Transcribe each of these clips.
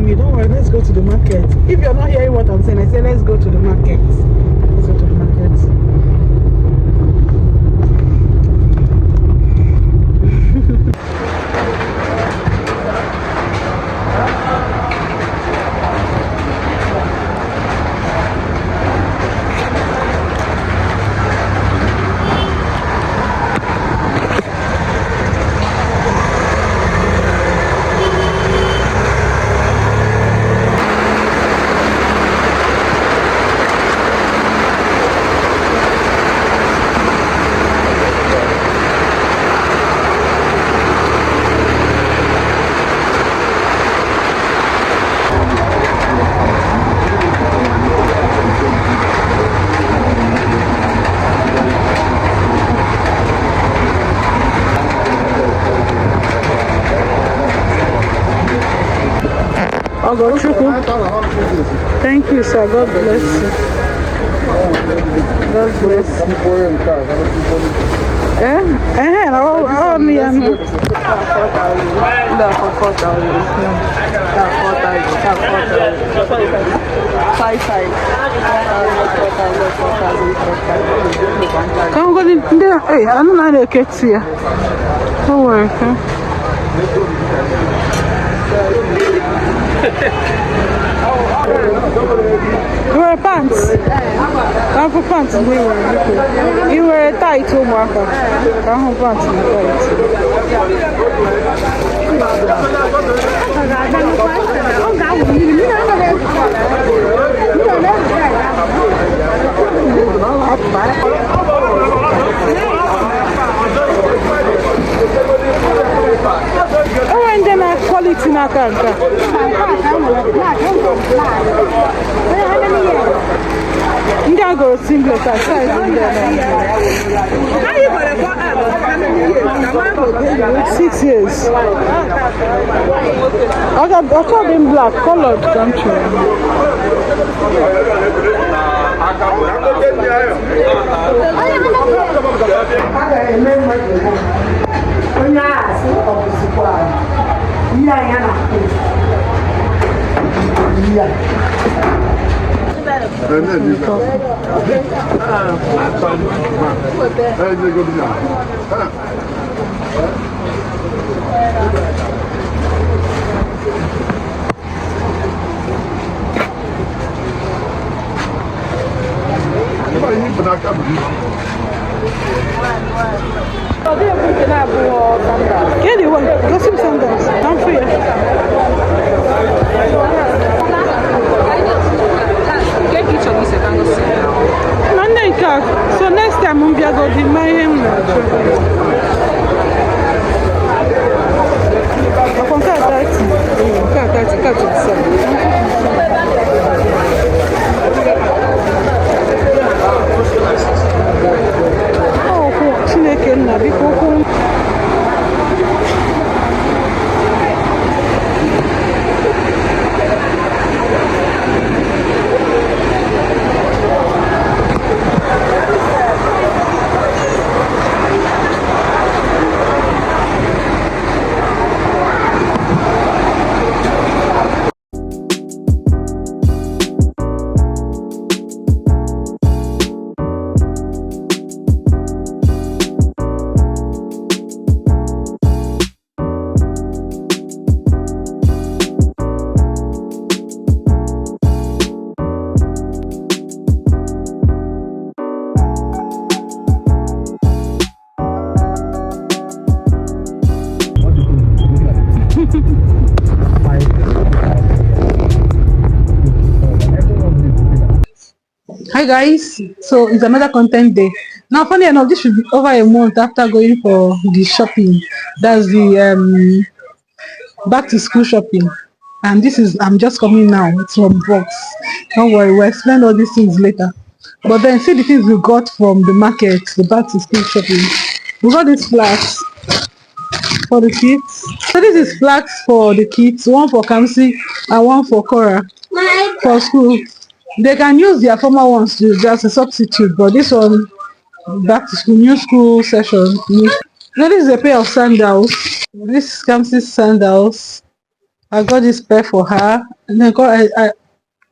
you. Don't worry, let's go to the market. If you're not hearing what I'm saying, I say let's go to the market. Let's go to the market. Thank you, sir. God bless you. God bless you. Me and you. Come go in there. Hey, I don't know the kids here. Don't worry, okay? You wear pants? I'm for pants. You wear a tie too, Martha. I'm for pants and oh, and then I quality na kanka. I go singlet size in there. 6 years. I call them black, colored country. Get it one. Go see sandals. I'm free. Get each of these and go see. So next time we'll go to my him. Hi guys, so it's another content day. Now funny enough, this should be over a month after going for the shopping. That's the back to school shopping. And this is, I'm just coming now, it's from box. Don't worry, we'll explain all these things later. But then see the things we got from the market, the back to school shopping. We got these flags for the kids. So this is flags for the kids, one for Kamsi and one for Cora for school. They can use their former ones to just a substitute, but this one back to school, new school session. Now this is a pair of sandals. This Kamsi sandals. I got this pair for her, and then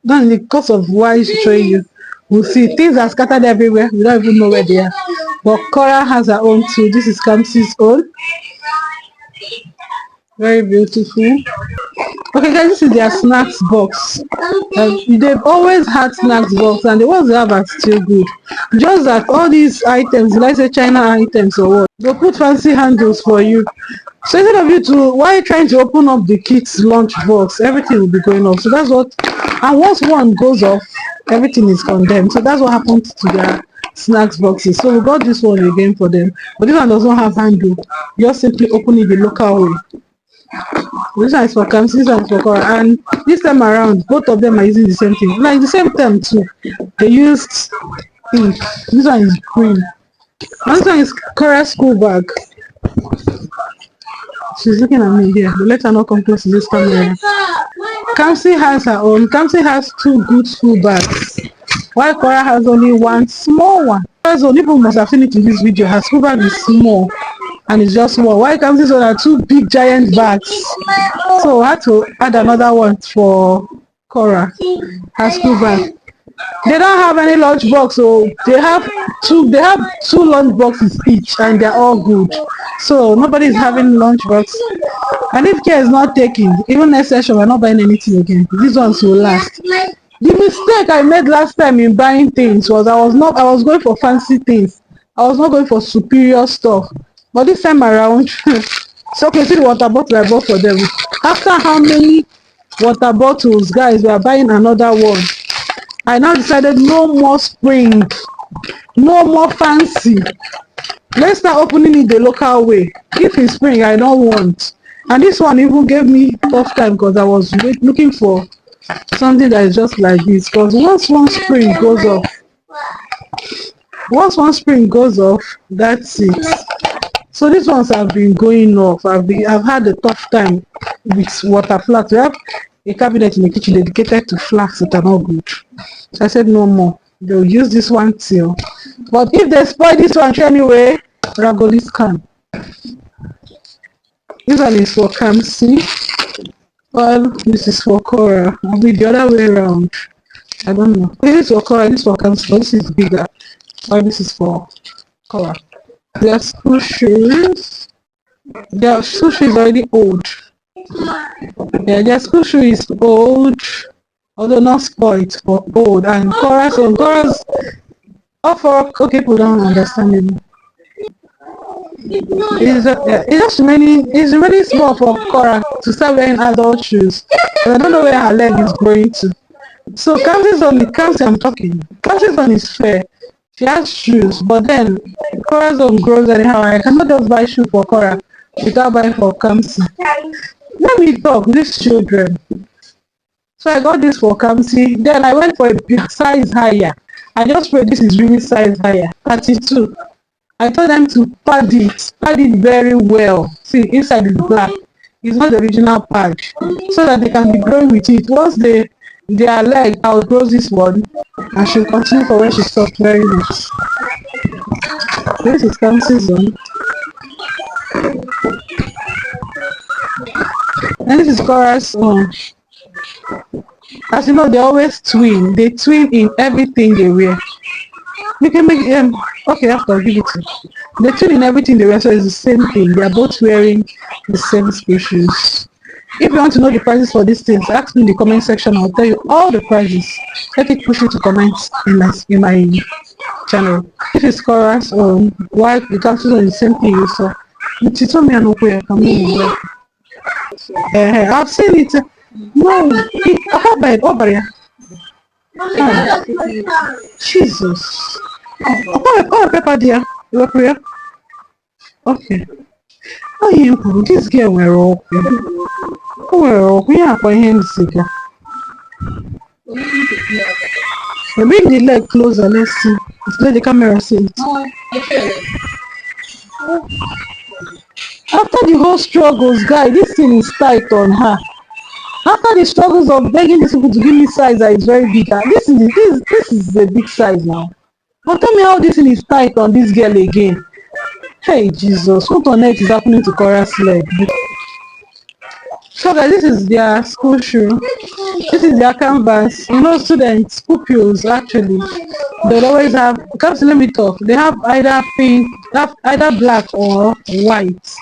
then the course of why she's showing you, we'll see things are scattered everywhere. We don't even know where they are. But Cora has her own too. This is Kamsi's own. Very beautiful. Okay, guys, this is their snacks box. They've always had snacks box, and the ones they have are still good. Just that all these items, let's say China items or what, they'll put fancy handles for you. So instead of you to, while trying to open up the kids' lunch box, everything will be going off. So that's what, and once one goes off, everything is condemned. So that's what happened to their snacks boxes. So we got this one again for them, but this one does not have handle. You just simply open it the local way. This one is for Camps, this one is for Cora, and this time around, both of them are using the same thing. Like the same time too. They used ink. This one is green. And this one is Cora's school bag. She's looking at me here. But let her not come close to this camera. Kamsi has her own. Kamsi has two good school bags, while Cora has only one small one. Cora's own, people must have seen it in this video. Her school bag is small and it's just small. While Kamsi's own are two big giant bags. So I had to add another one for Cora, her school bag. They don't have any lunch box, so they have two lunch boxes each, and they're all good. So nobody is having lunch box. And if care is not taken, even next session we're not buying anything again. These ones will last. The mistake I made last time in buying things was I was going for fancy things. I was not going for superior stuff. But this time around, so okay, see the water bottle I bought for them. After how many water bottles, guys, we are buying another one. I now decided no more spring, no more fancy. Let's start opening it the local way. If it's spring, I don't want. And this one even gave me tough time because I was looking for something that is just like this. Because once one spring goes off, that's it. So these ones have been going off. I've had a tough time with water flasks. We have a cabinet in the kitchen dedicated to flasks that are not good. So I said no more. They'll use this one till. But if they spoil this one anyway, Ragolis can. This one is for Kamsi. Well, this is for Cora. I'll be the other way around. I don't know. This is for Cora, this is for Kamsi, but this is bigger. Well, this is for Cora. Their school shoes. Their school shoe is already old. Yeah, their school shoe is old, although not spoiled, but old. And Cora's all for okay, people don't understand it. It's really small for Cora to start wearing adult shoes. But I don't know where her leg is going to. So Kamsi's I'm talking. Kamsi's one is fair. She has shoes, but then Cora's own grows anyhow. I cannot just buy shoes for Cora without buying for Kamsi. Let me talk, these children. So I got this for Kamsi. Then I went for a big size higher. I just prayed this is really size higher, 32. I told them to pad it very well. See, inside is black. It's not the original pad. So that they can be growing with it. Once their leg outgrows this one, and she'll continue for where she stopped. Very nice. This is Kamsi's one. And this is Cora's own. As you know, they always twin. They twin in everything they wear. You can make okay, after I'll give it to you. They twin in everything they wear, so it's the same thing. They are both wearing the same species. If you want to know the prices for these things, ask me in the comment section. I'll tell you all the prices. Let it push you to comments in my channel. This is Cora's own. Why the capsules are the same thing you saw. She told me I know where I can move. I've seen it. No, I can't buy it over here. Jesus. Oh, pepper dear. You are prayer? Okay. Oh, you this girl were all. Oh, we are for him sicker. Bring the leg closer, let's see. Let the camera see it. After the whole struggles, guy, this thing is tight on her. After the struggles of begging these people to give me size that is very big, this is a big size now. But tell me how this thing is tight on this girl again. Hey Jesus, what on earth is happening to Cora's leg? So guys, this is their school shoe. This is their canvas. You know, students, pupils actually, they'll always have. Come, let me talk. They have either pink, they have either black or white.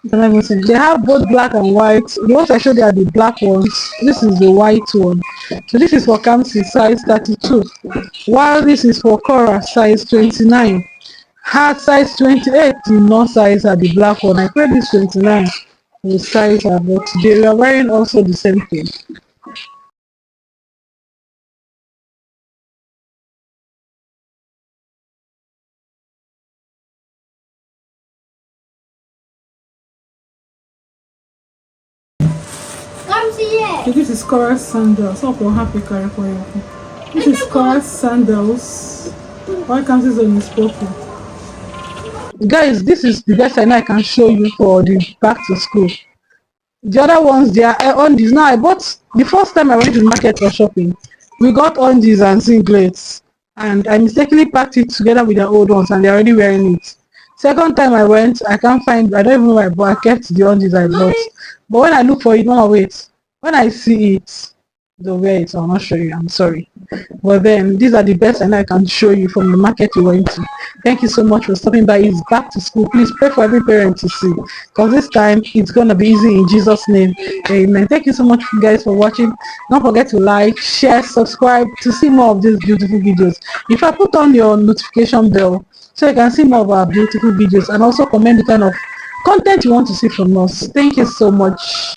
Let me see. They have both black and white. The ones I showed you are the black ones. This is the white one. So this is for Kamsi size 32, while this is for Cora size 29. Her size 28 did not size her the black one. I pray this 29 will size her, but they were wearing also the same thing. Come see it. So this is Cora's sandals. Hope you're happy, Kara, for you. This is Cora's sandals. Why can't this on his purple? Guys, this is the best I know I can show you for the back to school. The other ones, they are on this. Now I bought, the first time I went to the market for shopping, we got on these and singlets, and I mistakenly packed it together with the old ones, and they're already wearing it. Second time I went, I can't find, I don't even know where I bought. I kept the undies I bought, but when I look for it, no, wait, when I see it, the wear it, I'll not show you, I'm sorry. But then these are the best and I can show you from the market we went to. Thank you so much for stopping by. It's back to school. Please pray for every parent to see, because this time it's gonna be easy in Jesus' name. Amen. Thank you so much guys for watching. Don't forget to like, share, subscribe to see more of these beautiful videos. If I put on your notification bell so you can see more of our beautiful videos, and also comment the kind of content you want to see from us. Thank you so much.